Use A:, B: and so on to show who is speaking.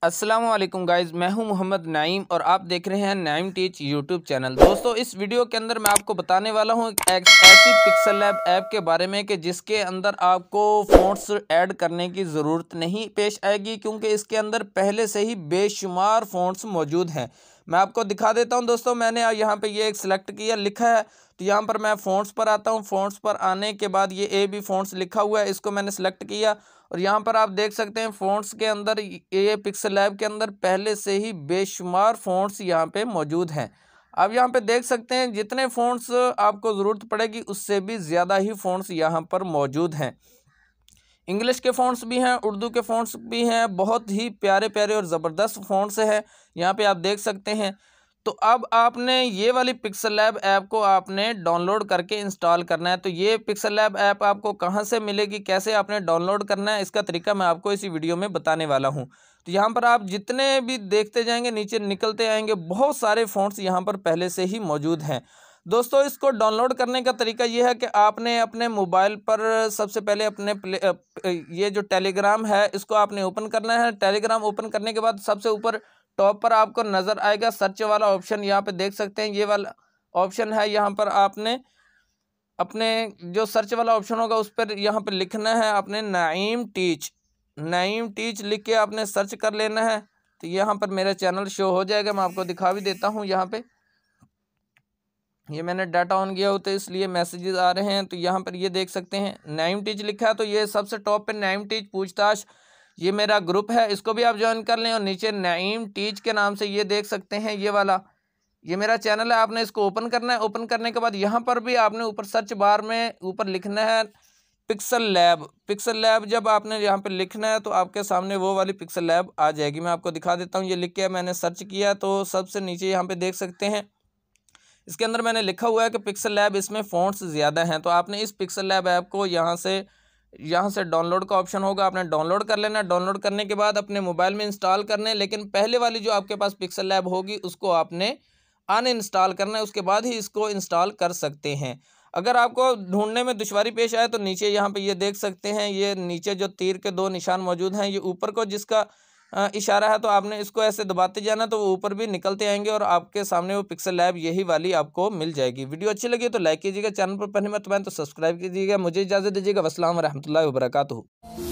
A: अस्सलाम वालेकुम गाइज़, मैं हूं मोहम्मद नाईम और आप देख रहे हैं नाईम टीच यूट्यूब चैनल। दोस्तों, इस वीडियो के अंदर मैं आपको बताने वाला हूं एक ऐसी पिक्सल लैब ऐप के बारे में कि जिसके अंदर आपको फ़ॉन्ट्स ऐड करने की ज़रूरत नहीं पेश आएगी, क्योंकि इसके अंदर पहले से ही बेशुमार फ़ॉन्ट्स मौजूद हैं। मैं आपको दिखा देता हूं। दोस्तों, मैंने यहाँ पे ये एक सिलेक्ट किया, लिखा है, तो यहाँ पर मैं फ़ॉन्ट्स पर आता हूँ। फ़ॉन्ट्स पर आने के बाद ये ए बी फ़ॉन्ट्स लिखा हुआ है, इसको मैंने सेलेक्ट किया और यहाँ पर आप देख सकते हैं फ़ॉन्ट्स के अंदर ये पिक्सल लैब के अंदर पहले से ही बेशुमार फ़ॉन्ट्स यहाँ पे मौजूद हैं। आप यहाँ पे देख सकते हैं जितने फ़ॉन्ट्स आपको ज़रूरत पड़ेगी उससे भी ज़्यादा ही फ़ॉन्ट्स यहाँ पर मौजूद हैं। इंग्लिश के फ़ॉन्ट्स भी हैं, उर्दू के फ़ॉन्ट्स भी हैं, बहुत ही प्यारे प्यारे और ज़बरदस्त फ़ॉन्ट्स हैं, यहाँ पे आप देख सकते हैं। तो अब आपने ये वाली पिक्सल लैब ऐप को आपने डाउनलोड करके इंस्टॉल करना है। तो ये पिक्सल लैब ऐप आपको कहाँ से मिलेगी, कैसे आपने डाउनलोड करना है, इसका तरीका मैं आपको इसी वीडियो में बताने वाला हूँ। तो यहाँ पर आप जितने भी देखते जाएंगे नीचे निकलते आएंगे, बहुत सारे फ़ॉन्ट्स यहाँ पर पहले से ही मौजूद हैं। दोस्तों, इसको डाउनलोड करने का तरीका ये है कि आपने अपने मोबाइल पर सबसे पहले ये जो टेलीग्राम है इसको आपने ओपन करना है। टेलीग्राम ओपन करने के बाद सबसे ऊपर टॉप पर आपको नज़र आएगा सर्च वाला ऑप्शन, यहाँ पे देख सकते हैं ये वाला ऑप्शन है। यहाँ पर आपने अपने जो सर्च वाला ऑप्शन होगा उस पर यहाँ पर लिखना है आपने नाईम टीच लिख के आपने सर्च कर लेना है। तो यहाँ पर मेरा चैनल शो हो जाएगा, मैं आपको दिखा भी देता हूँ। यहाँ पे ये मैंने डाटा ऑन किया होता है इसलिए मैसेजेस आ रहे हैं। तो यहाँ पर ये देख सकते हैं नाईम टीच लिखा है, तो ये सबसे टॉप पे नाईम टीच पूछताछ ये मेरा ग्रुप है, इसको भी आप ज्वाइन कर लें। और नीचे नाईम टीच के नाम से ये देख सकते हैं ये वाला, ये मेरा चैनल है। आपने इसको ओपन करना है। ओपन करने के बाद यहाँ पर भी आपने ऊपर सर्च बार में ऊपर लिखना है पिक्सल लैब। पिक्सल लैब जब आपने यहाँ पे लिखना है तो आपके सामने वो वाली पिक्सल लैब आ जाएगी। मैं आपको दिखा देता हूँ। ये लिख के मैंने सर्च किया तो सबसे नीचे यहाँ पे देख सकते हैं इसके अंदर मैंने लिखा हुआ है कि पिक्सल लैब, इसमें फ़ॉन्ट्स ज़्यादा हैं। तो आपने इस पिक्सल लैब ऐप को यहाँ से डाउनलोड का ऑप्शन होगा, आपने डाउनलोड कर लेना। डाउनलोड करने के बाद अपने मोबाइल में इंस्टॉल करना है, लेकिन पहले वाली जो आपके पास पिक्सल लैब होगी उसको आपने अनइंस्टॉल करना है, उसके बाद ही इसको इंस्टॉल कर सकते हैं। अगर आपको ढूंढने में दुश्वारी पेश आए तो नीचे यहाँ पे ये देख सकते हैं, ये नीचे जो तीर के दो निशान मौजूद हैं, ये ऊपर को जिसका इशारा है तो आपने इसको ऐसे दबाते जाना तो वो ऊपर भी निकलते आएंगे और आपके सामने वो पिक्सल लैब यही वाली आपको मिल जाएगी। वीडियो अच्छी लगी तो लाइक कीजिएगा, चैनल पर पहली मरतबा तो सब्सक्राइब कीजिएगा। मुझे इजाज़त दीजिएगा। अस्सलाम वरहमतुल्लाहि वबरकातुहू।